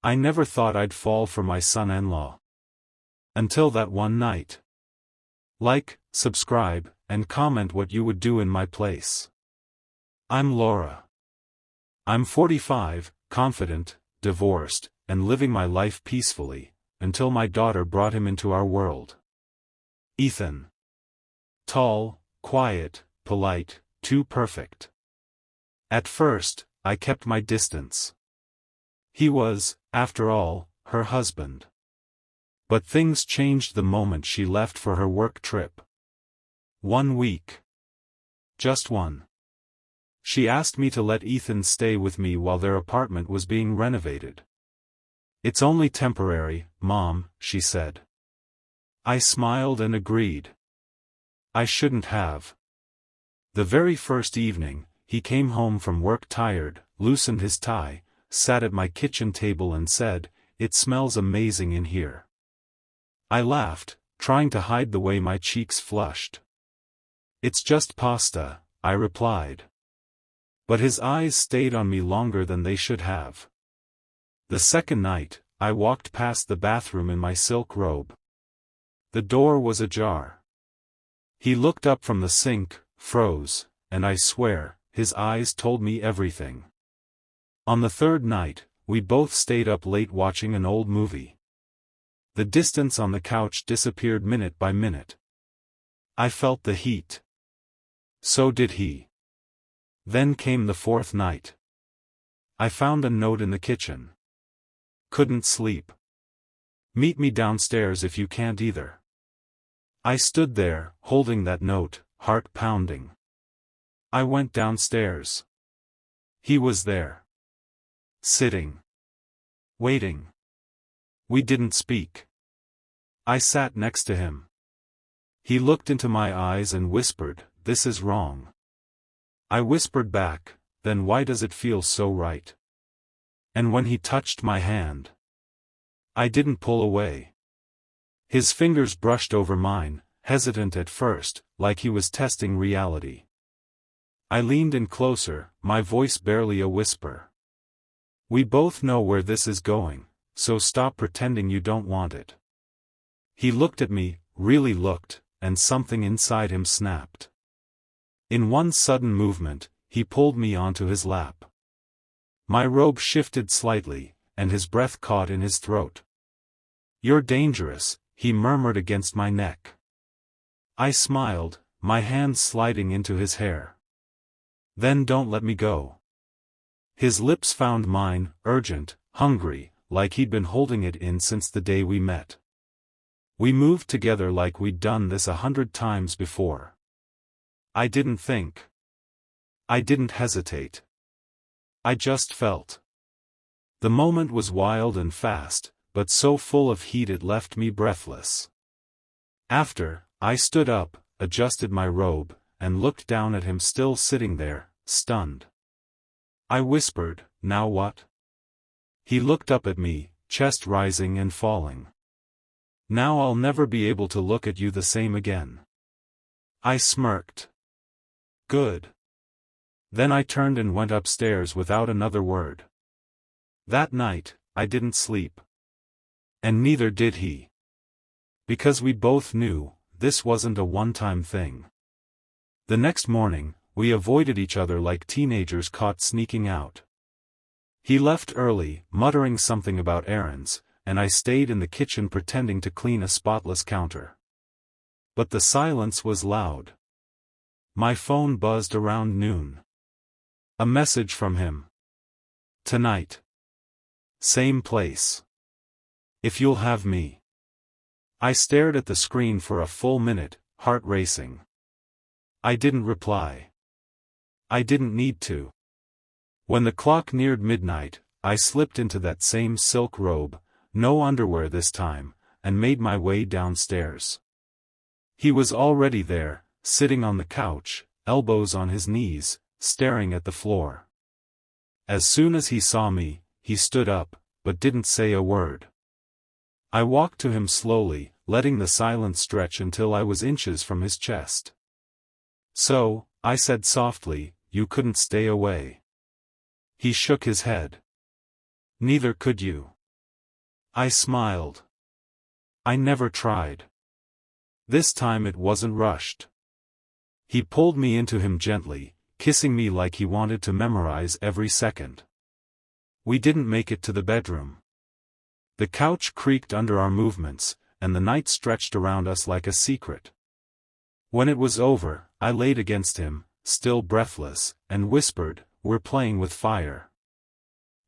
I never thought I'd fall for my son-in-law. Until that one night. Like, subscribe, and comment what you would do in my place. I'm Laura. I'm 45, confident, divorced, and living my life peacefully, until my daughter brought him into our world. Ethan. Tall, quiet, polite, too perfect. At first, I kept my distance. He was, after all, her husband. But things changed the moment she left for her work trip. 1 week. Just one. She asked me to let Ethan stay with me while their apartment was being renovated. "It's only temporary, Mom," she said. I smiled and agreed. I shouldn't have. The very first evening, he came home from work tired, loosened his tie, sat at my kitchen table and said, "It smells amazing in here." I laughed, trying to hide the way my cheeks flushed. "It's just pasta," I replied. But his eyes stayed on me longer than they should have. The second night, I walked past the bathroom in my silk robe. The door was ajar. He looked up from the sink, froze, and I swear, his eyes told me everything. On the third night, we both stayed up late watching an old movie. The distance on the couch disappeared minute by minute. I felt the heat. So did he. Then came the fourth night. I found a note in the kitchen. Couldn't sleep. "Meet me downstairs if you can't either." I stood there, holding that note, heart pounding. I went downstairs. He was there. Sitting. Waiting. We didn't speak. I sat next to him. He looked into my eyes and whispered, "This is wrong." I whispered back, "Then why does it feel so right?" And when he touched my hand, I didn't pull away. His fingers brushed over mine, hesitant at first, like he was testing reality. I leaned in closer, my voice barely a whisper. "We both know where this is going, so stop pretending you don't want it." He looked at me, really looked, and something inside him snapped. In one sudden movement, he pulled me onto his lap. My robe shifted slightly, and his breath caught in his throat. "You're dangerous," he murmured against my neck. I smiled, my hand sliding into his hair. "Then don't let me go." His lips found mine, urgent, hungry, like he'd been holding it in since the day we met. We moved together like we'd done this 100 times before. I didn't think. I didn't hesitate. I just felt. The moment was wild and fast, but so full of heat it left me breathless. After, I stood up, adjusted my robe, and looked down at him still sitting there, stunned. I whispered, "Now what?" He looked up at me, chest rising and falling. "Now I'll never be able to look at you the same again." I smirked. "Good." Then I turned and went upstairs without another word. That night, I didn't sleep. And neither did he. Because we both knew, this wasn't a one-time thing. The next morning, we avoided each other like teenagers caught sneaking out. He left early, muttering something about errands, and I stayed in the kitchen pretending to clean a spotless counter. But the silence was loud. My phone buzzed around noon. A message from him. "Tonight. Same place. If you'll have me." I stared at the screen for a full minute, heart racing. I didn't reply. I didn't need to. When the clock neared midnight, I slipped into that same silk robe, no underwear this time, and made my way downstairs. He was already there, sitting on the couch, elbows on his knees, staring at the floor. As soon as he saw me, he stood up, but didn't say a word. I walked to him slowly, letting the silence stretch until I was inches from his chest. "So," I said softly, "you couldn't stay away." He shook his head. "Neither could you." I smiled. I never tried. This time it wasn't rushed. He pulled me into him gently, kissing me like he wanted to memorize every second. We didn't make it to the bedroom. The couch creaked under our movements, and the night stretched around us like a secret. When it was over, I laid against him, still breathless, and whispered, "We're playing with fire."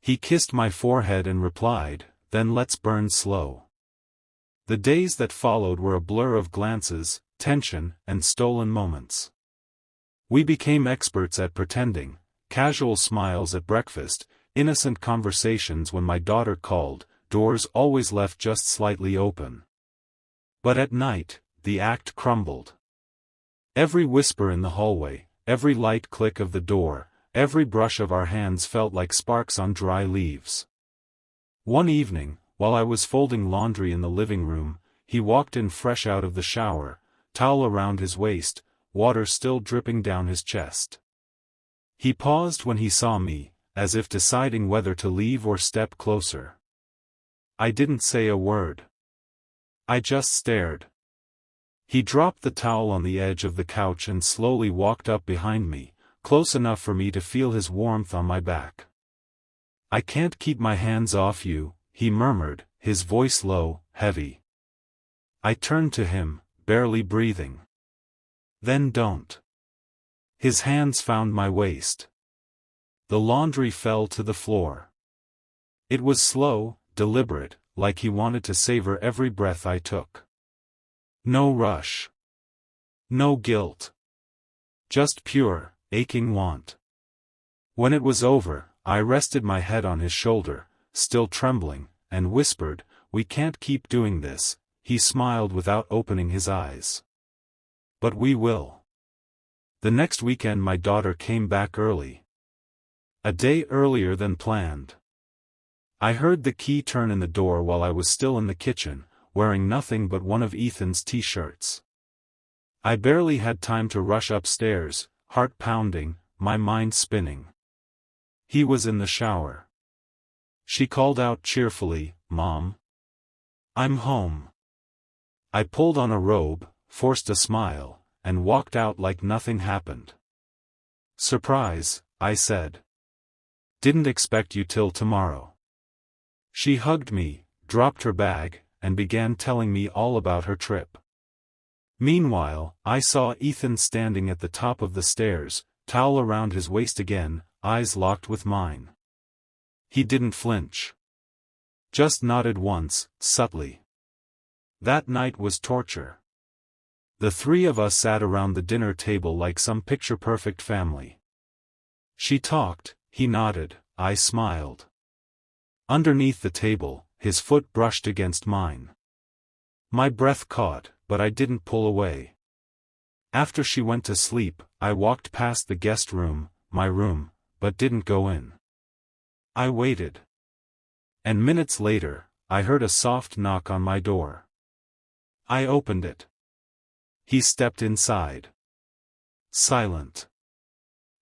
He kissed my forehead and replied, "Then let's burn slow." The days that followed were a blur of glances, tension, and stolen moments. We became experts at pretending, casual smiles at breakfast, innocent conversations when my daughter called, doors always left just slightly open. But at night, the act crumbled. Every whisper in the hallway, every light click of the door, every brush of our hands felt like sparks on dry leaves. One evening, while I was folding laundry in the living room, he walked in fresh out of the shower, towel around his waist, water still dripping down his chest. He paused when he saw me, as if deciding whether to leave or step closer. I didn't say a word. I just stared. He dropped the towel on the edge of the couch and slowly walked up behind me, close enough for me to feel his warmth on my back. "I can't keep my hands off you," he murmured, his voice low, heavy. I turned to him, barely breathing. "Then don't." His hands found my waist. The laundry fell to the floor. It was slow, deliberate, like he wanted to savor every breath I took. No rush. No guilt. Just pure, aching want. When it was over, I rested my head on his shoulder, still trembling, and whispered, "We can't keep doing this." He smiled without opening his eyes. "But we will." The next weekend my daughter came back early. A day earlier than planned. I heard the key turn in the door while I was still in the kitchen, wearing nothing but one of Ethan's t-shirts. I barely had time to rush upstairs, heart pounding, my mind spinning. He was in the shower. She called out cheerfully, "Mom, I'm home." I pulled on a robe, forced a smile, and walked out like nothing happened. "Surprise," I said. "Didn't expect you till tomorrow." She hugged me, dropped her bag, and began telling me all about her trip. Meanwhile, I saw Ethan standing at the top of the stairs, towel around his waist again, eyes locked with mine. He didn't flinch. Just nodded once, subtly. That night was torture. The three of us sat around the dinner table like some picture-perfect family. She talked, he nodded, I smiled. Underneath the table, his foot brushed against mine. My breath caught, but I didn't pull away. After she went to sleep, I walked past the guest room, my room, but didn't go in. I waited. And minutes later, I heard a soft knock on my door. I opened it. He stepped inside. Silent.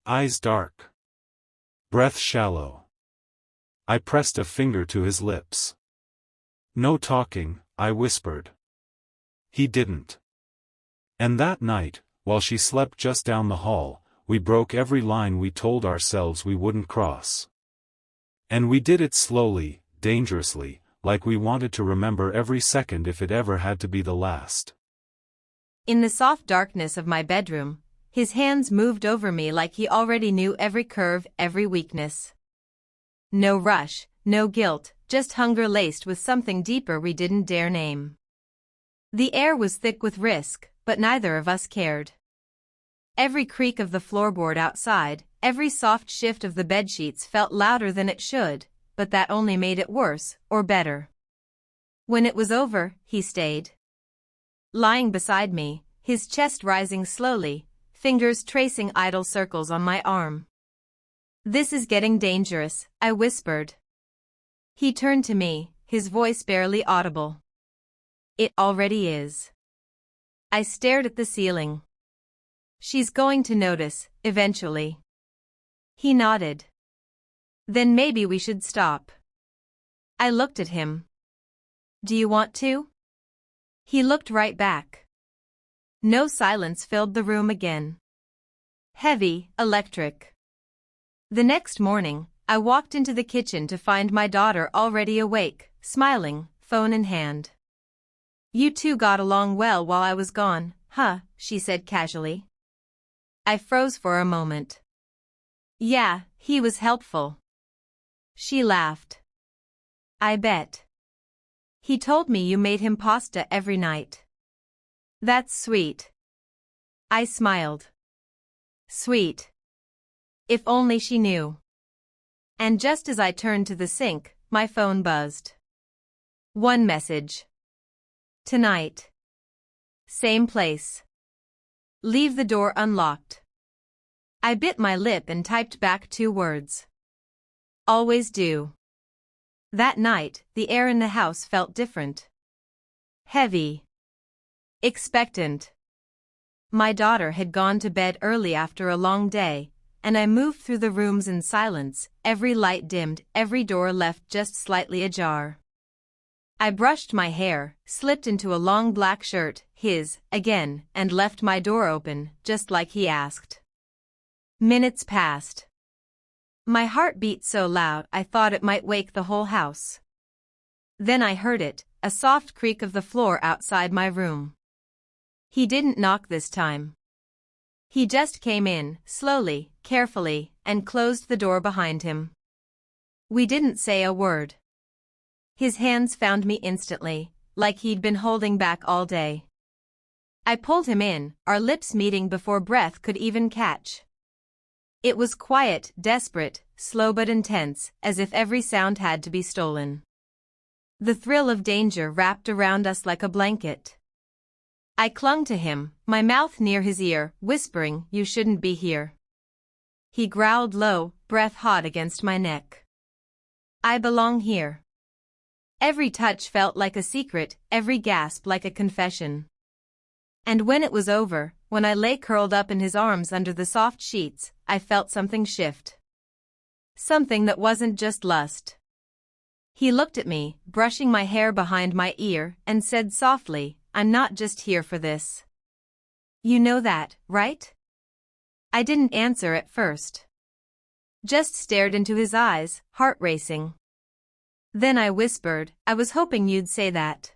Eyes dark. Breath shallow. I pressed a finger to his lips. "No talking," I whispered. He didn't. And that night, while she slept just down the hall, we broke every line we told ourselves we wouldn't cross. And we did it slowly, dangerously, like we wanted to remember every second if it ever had to be the last. In the soft darkness of my bedroom, his hands moved over me like he already knew every curve, every weakness. No rush, no guilt, just hunger laced with something deeper we didn't dare name. The air was thick with risk, but neither of us cared. Every creak of the floorboard outside, every soft shift of the bedsheets felt louder than it should, but that only made it worse, or better. When it was over, he stayed. Lying beside me, his chest rising slowly, fingers tracing idle circles on my arm. "This is getting dangerous," I whispered. He turned to me, his voice barely audible. "It already is." I stared at the ceiling. "She's going to notice, eventually." He nodded. "Then maybe we should stop." I looked at him. Do you want to? He looked right back. No, silence filled the room again. Heavy, electric. The next morning, I walked into the kitchen to find my daughter already awake, smiling, phone in hand. You two got along well while I was gone, huh? She said casually. I froze for a moment. Yeah, he was helpful. She laughed. I bet. He told me you made him pasta every night. That's sweet. I smiled. Sweet. If only she knew. And just as I turned to the sink, my phone buzzed. One message. Tonight. Same place. Leave the door unlocked. I bit my lip and typed back 2 words. Always do. That night, the air in the house felt different. Heavy. Expectant. My daughter had gone to bed early after a long day, and I moved through the rooms in silence, every light dimmed, every door left just slightly ajar. I brushed my hair, slipped into a long black shirt, his, again, and left my door open, just like he asked. Minutes passed. My heart beat so loud I thought it might wake the whole house. Then I heard it, a soft creak of the floor outside my room. He didn't knock this time. He just came in, slowly, carefully, and closed the door behind him. We didn't say a word. His hands found me instantly, like he'd been holding back all day. I pulled him in, our lips meeting before breath could even catch. It was quiet, desperate, slow but intense, as if every sound had to be stolen. The thrill of danger wrapped around us like a blanket. I clung to him, my mouth near his ear, whispering, "You shouldn't be here." He growled low, breath hot against my neck. "I belong here." Every touch felt like a secret, every gasp like a confession. And when it was over, when I lay curled up in his arms under the soft sheets, I felt something shift. Something that wasn't just lust. He looked at me, brushing my hair behind my ear, and said softly, "I'm not just here for this. You know that, right?" I didn't answer at first. Just stared into his eyes, heart racing. Then I whispered, "I was hoping you'd say that."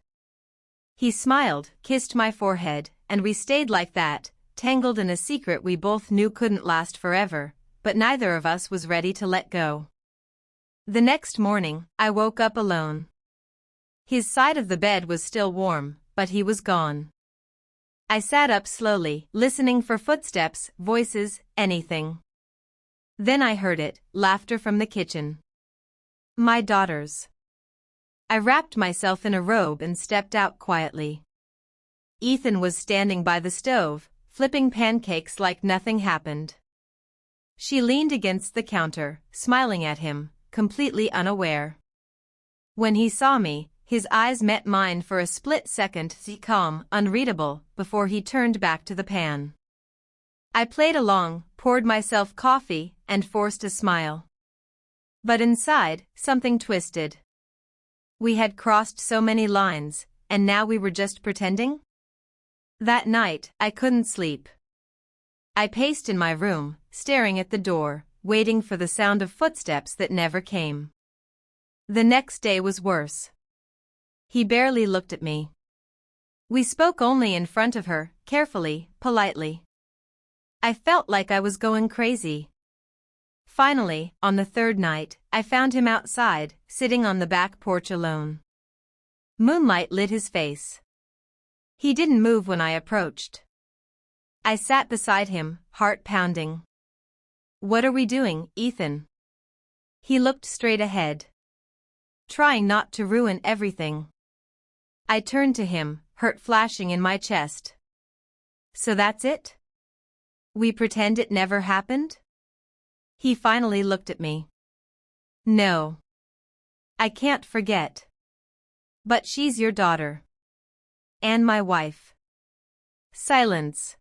He smiled, kissed my forehead, and we stayed like that, tangled in a secret we both knew couldn't last forever, but neither of us was ready to let go. The next morning, I woke up alone. His side of the bed was still warm, but he was gone. I sat up slowly, listening for footsteps, voices, anything. Then I heard it, laughter from the kitchen. My daughter's. I wrapped myself in a robe and stepped out quietly. Ethan was standing by the stove, flipping pancakes like nothing happened. She leaned against the counter, smiling at him, completely unaware. When he saw me, his eyes met mine for a split second, calm, unreadable, before he turned back to the pan. I played along, poured myself coffee, and forced a smile. But inside, something twisted. We had crossed so many lines, and now we were just pretending? That night, I couldn't sleep. I paced in my room, staring at the door, waiting for the sound of footsteps that never came. The next day was worse. He barely looked at me. We spoke only in front of her, carefully, politely. I felt like I was going crazy. Finally, on the 3rd night, I found him outside, sitting on the back porch alone. Moonlight lit his face. He didn't move when I approached. I sat beside him, heart pounding. "What are we doing, Ethan?" He looked straight ahead. Trying not to ruin everything. I turned to him, hurt flashing in my chest. "So that's it? We pretend it never happened?" He finally looked at me. "No. I can't forget. But she's your daughter. And my wife." Silence.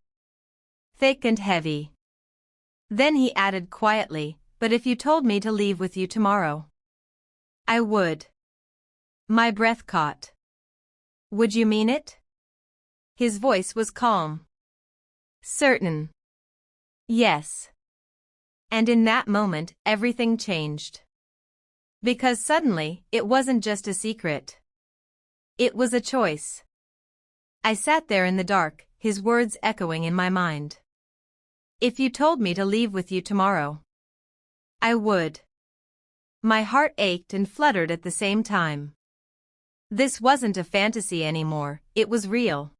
Thick and heavy. Then he added quietly, "But if you told me to leave with you tomorrow?" "I would." My breath caught. Would you mean it? His voice was calm. Certain. Yes. And in that moment, everything changed. Because suddenly, it wasn't just a secret. It was a choice. I sat there in the dark, his words echoing in my mind. If you told me to leave with you tomorrow, I would. My heart ached and fluttered at the same time. This wasn't a fantasy anymore, it was real.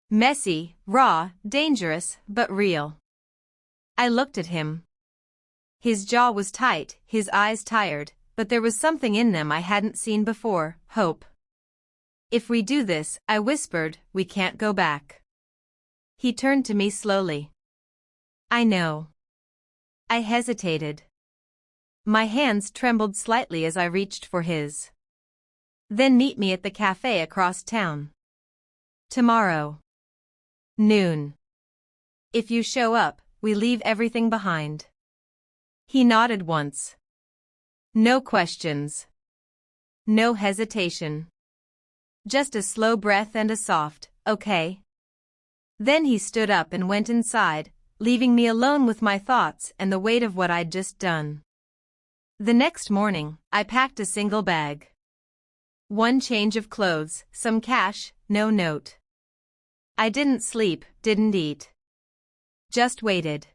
Messy, raw, dangerous, but real. I looked at him. His jaw was tight, his eyes tired, but there was something in them I hadn't seen before, hope. If we do this, I whispered, we can't go back. He turned to me slowly. I know. I hesitated. My hands trembled slightly as I reached for his. Then meet me at the cafe across town. Tomorrow. Noon. If you show up, we leave everything behind. He nodded once. No questions. No hesitation. Just a slow breath and a soft, okay. Then he stood up and went inside, leaving me alone with my thoughts and the weight of what I'd just done. The next morning, I packed a single bag. One change of clothes, some cash, no note. I didn't sleep, didn't eat. Just waited.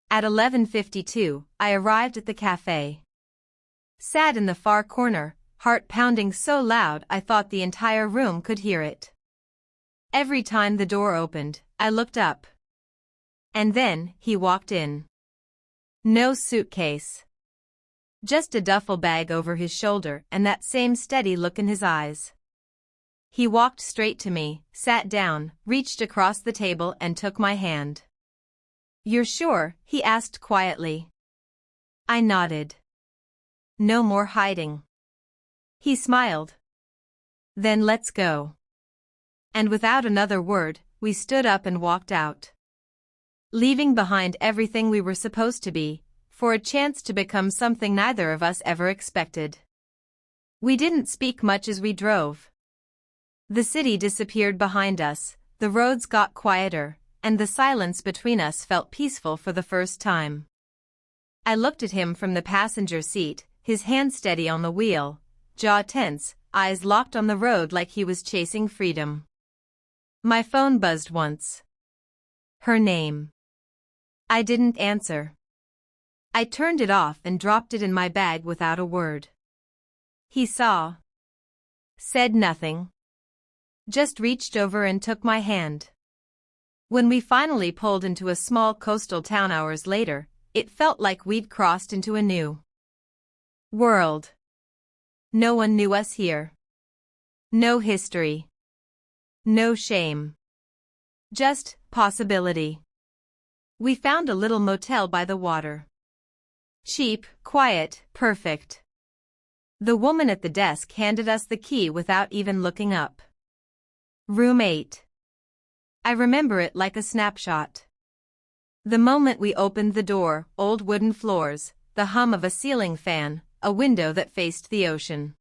At 11:52, I arrived at the cafe. Sat in the far corner, heart pounding so loud I thought the entire room could hear it. Every time the door opened, I looked up. And then, he walked in. No suitcase. Just a duffel bag over his shoulder and that same steady look in his eyes. He walked straight to me, sat down, reached across the table and took my hand. You're sure? He asked quietly. I nodded. No more hiding. He smiled. Then let's go. And without another word, we stood up and walked out. Leaving behind everything we were supposed to be, for a chance to become something neither of us ever expected. We didn't speak much as we drove. The city disappeared behind us, the roads got quieter, and the silence between us felt peaceful for the first time. I looked at him from the passenger seat, his hand steady on the wheel, jaw tense, eyes locked on the road like he was chasing freedom. My phone buzzed once. Her name. I didn't answer. I turned it off and dropped it in my bag without a word. He saw. Said nothing. Just reached over and took my hand. When we finally pulled into a small coastal town hours later, it felt like we'd crossed into a new world. No one knew us here. No history. No shame. Just possibility. We found a little motel by the water. Cheap, quiet, perfect. The woman at the desk handed us the key without even looking up. Room 8. I remember it like a snapshot. The moment we opened the door, old wooden floors, the hum of a ceiling fan, a window that faced the ocean.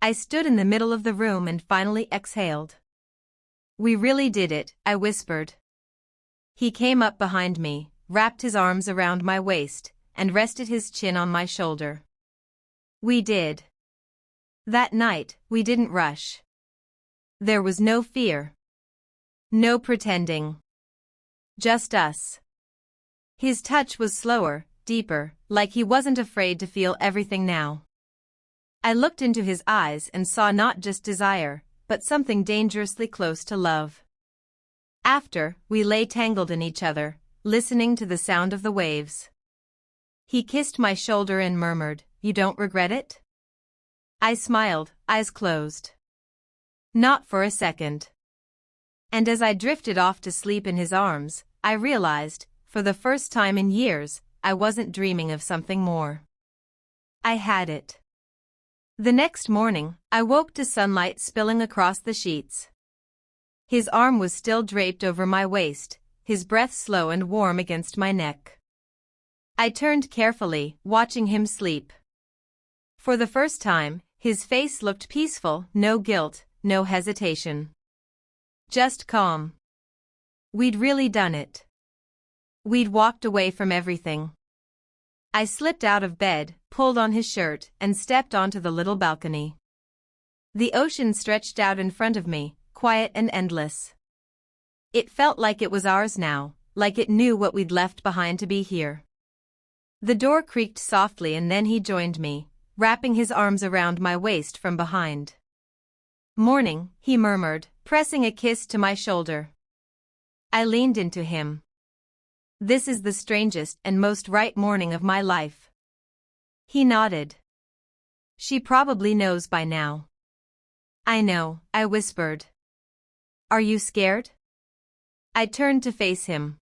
I stood in the middle of the room and finally exhaled. We really did it, I whispered. He came up behind me, wrapped his arms around my waist, and rested his chin on my shoulder. We did. That night, we didn't rush. There was no fear. No pretending. Just us. His touch was slower, deeper, like he wasn't afraid to feel everything now. I looked into his eyes and saw not just desire, but something dangerously close to love. After, we lay tangled in each other, listening to the sound of the waves. He kissed my shoulder and murmured, "You don't regret it?" I smiled, eyes closed. Not for a second. And as I drifted off to sleep in his arms, I realized, for the first time in years, I wasn't dreaming of something more. I had it. The next morning, I woke to sunlight spilling across the sheets. His arm was still draped over my waist, his breath slow and warm against my neck. I turned carefully, watching him sleep. For the first time, his face looked peaceful, no guilt, no hesitation. Just calm. We'd really done it. We'd walked away from everything. I slipped out of bed, pulled on his shirt, and stepped onto the little balcony. The ocean stretched out in front of me, quiet and endless. It felt like it was ours now, like it knew what we'd left behind to be here. The door creaked softly and then he joined me, wrapping his arms around my waist from behind. "Morning," he murmured, pressing a kiss to my shoulder. I leaned into him. "This is the strangest and most right morning of my life." He nodded. "She probably knows by now." "I know," I whispered. "Are you scared?" I turned to face him.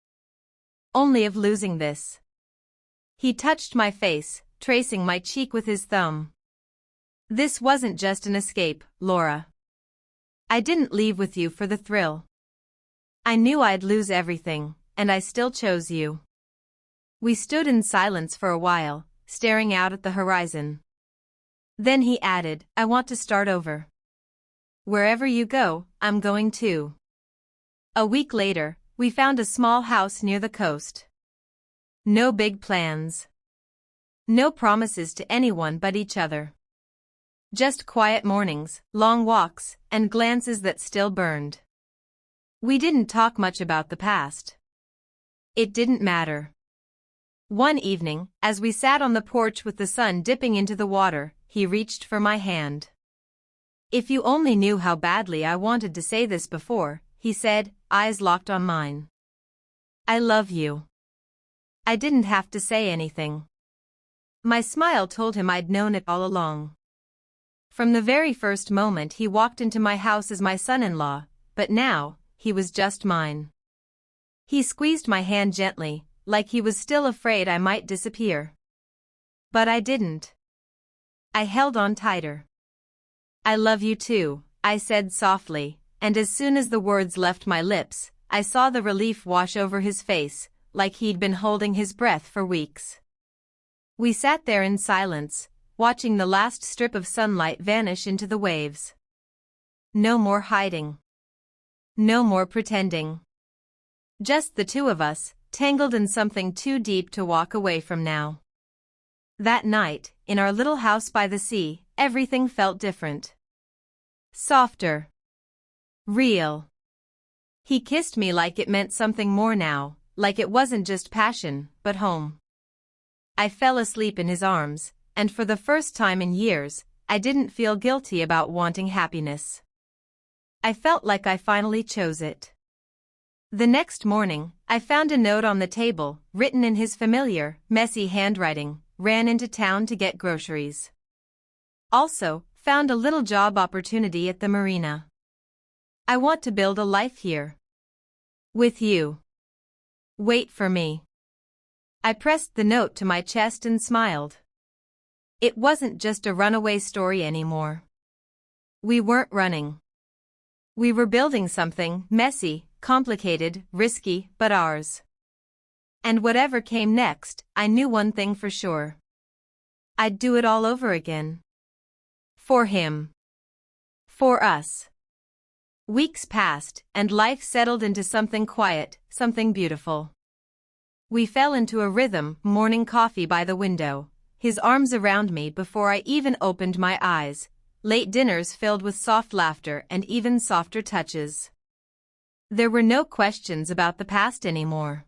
"Only of losing this." He touched my face, tracing my cheek with his thumb. "This wasn't just an escape, Laura. I didn't leave with you for the thrill. I knew I'd lose everything, and I still chose you." We stood in silence for a while, staring out at the horizon. Then he added, "I want to start over. Wherever you go, I'm going too." A week later, we found a small house near the coast. No big plans. No promises to anyone but each other. Just quiet mornings, long walks, and glances that still burned. We didn't talk much about the past. It didn't matter. One evening, as we sat on the porch with the sun dipping into the water, he reached for my hand. "If you only knew how badly I wanted to say this before," he said, eyes locked on mine. "I love you." I didn't have to say anything. My smile told him I'd known it all along. From the very first moment he walked into my house as my son-in-law, but now, he was just mine. He squeezed my hand gently, like he was still afraid I might disappear. But I didn't. I held on tighter. "I love you too," I said softly, and as soon as the words left my lips, I saw the relief wash over his face, like he'd been holding his breath for weeks. We sat there in silence, watching the last strip of sunlight vanish into the waves. No more hiding. No more pretending. Just the two of us, tangled in something too deep to walk away from now. That night, in our little house by the sea, everything felt different. Softer. Real. He kissed me like it meant something more now, like it wasn't just passion, but home. I fell asleep in his arms, and for the first time in years, I didn't feel guilty about wanting happiness. I felt like I finally chose it. The next morning, I found a note on the table, written in his familiar, messy handwriting, "Ran into town to get groceries." Also, found a little job opportunity at the marina. "I want to build a life here. With you. Wait for me." I pressed the note to my chest and smiled. It wasn't just a runaway story anymore. We weren't running. We were building something messy, complicated, risky, but ours. And whatever came next, I knew one thing for sure. I'd do it all over again. For him. For us. Weeks passed, and life settled into something quiet, something beautiful. We fell into a rhythm, morning coffee by the window, his arms around me before I even opened my eyes, late dinners filled with soft laughter and even softer touches. There were no questions about the past anymore.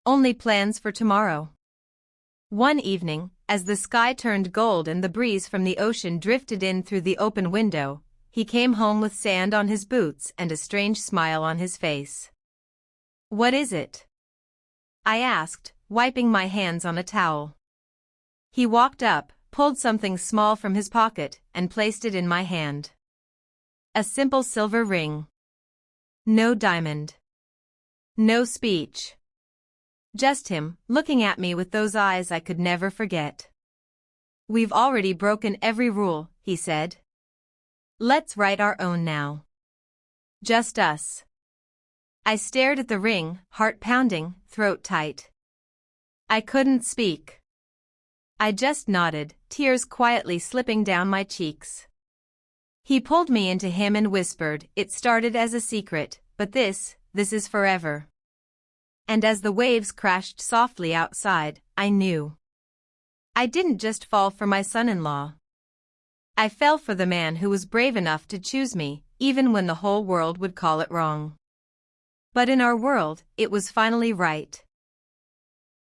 Only plans for tomorrow. One evening, as the sky turned gold and the breeze from the ocean drifted in through the open window, he came home with sand on his boots and a strange smile on his face. "What is it?" I asked, wiping my hands on a towel. He walked up, pulled something small from his pocket, and placed it in my hand. A simple silver ring. No diamond. No speech. Just him, looking at me with those eyes I could never forget. "We've already broken every rule," he said. "Let's write our own now. Just us." I stared at the ring, heart pounding, throat tight. I couldn't speak. I just nodded, tears quietly slipping down my cheeks. He pulled me into him and whispered, "It started as a secret, but this is forever." And as the waves crashed softly outside, I knew. I didn't just fall for my son-in-law. I fell for the man who was brave enough to choose me, even when the whole world would call it wrong. But in our world, it was finally right.